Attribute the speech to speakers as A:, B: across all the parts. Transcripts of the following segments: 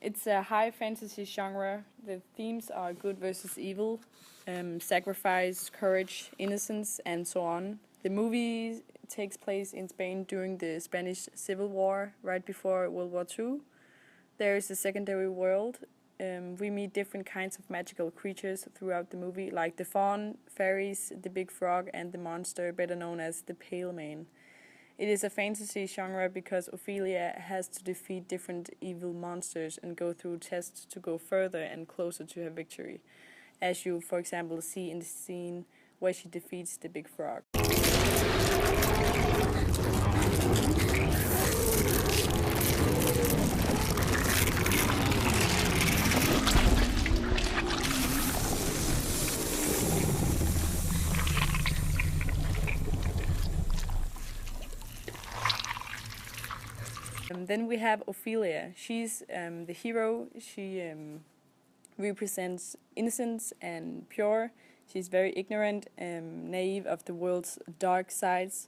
A: It's a high fantasy genre. The themes are good versus evil, sacrifice, courage, innocence, and so on. The movie takes place in Spain during the Spanish Civil War, right before World War II. There is a secondary world. We meet different kinds of magical creatures throughout the movie, like the faun, fairies, the big frog, and the monster, better known as the Pale Man. It is a fantasy genre because Ophelia has to defeat different evil monsters and go through tests to go further and closer to her victory, as you, for example, see in the scene where she defeats the big frog. Then we have Ophelia. She's the hero. She represents innocence and pure. She's very ignorant, naive of the world's dark sides.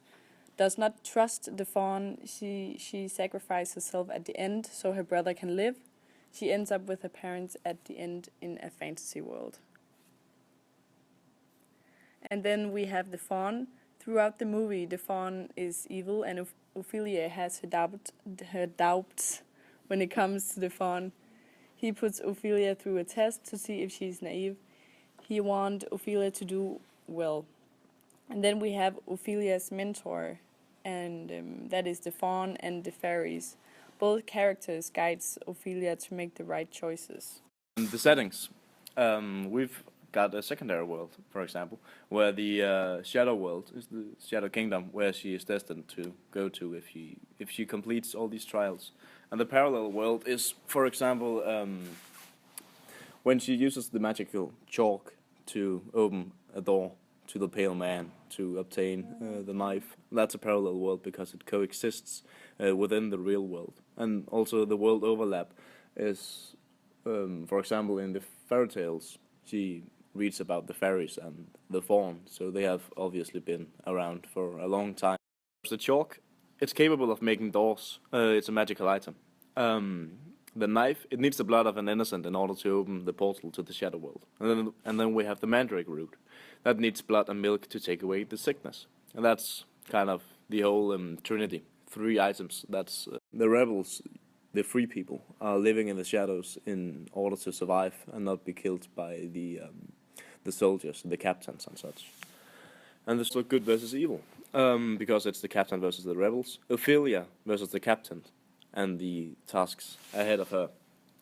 A: Does not trust the faun. She sacrifices herself at the end so her brother can live. She ends up with her parents at the end in a fantasy world. And then we have the faun. Throughout the movie, the faun is evil, and Ophelia has her doubts when it comes to the faun. He puts Ophelia through a test to see if she's naive. He wants Ophelia to do well. And then we have Ophelia's mentor, and that is the faun and the fairies. Both characters guides Ophelia to make the right choices.
B: The settings. We've got a secondary world, for example, where the shadow world is the shadow kingdom, where she is destined to go to if she completes all these trials. And the parallel world is, for example, when she uses the magical chalk to open a door to the Pale Man to obtain the knife. That's a parallel world because it coexists within the real world. And also the world overlap is, for example, in the fairy tales, she reads about the fairies and the faun, so they have obviously been around for a long time. The chalk, it's capable of making doors. It's a magical item. The knife, it needs the blood of an innocent in order to open the portal to the shadow world. And then we have the mandrake root. That needs blood and milk to take away the sickness. And that's kind of the whole trinity. 3 items. That's the rebels, the free people, are living in the shadows in order to survive and not be killed by the soldiers, the captains and such. And this is good versus evil, because it's the captain versus the rebels, Ophelia versus the captain, and the tasks ahead of her.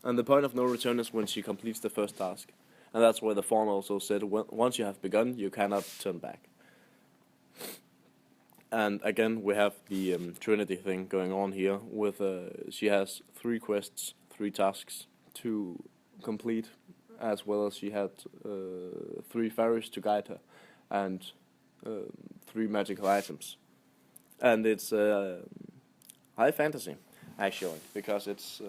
B: And the point of no return is when she completes the first task. And that's where the faun also said, once you have begun, you cannot turn back. And again, we have the Trinity thing going on here, with she has 3 quests, 3 tasks to complete, as well as she had 3 fairies to guide her, and 3 magical items. And it's high fantasy, actually, because it's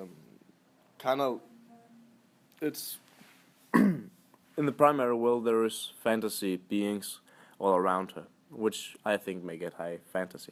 B: it's in the primary world there is fantasy beings all around her, which I think make it high fantasy.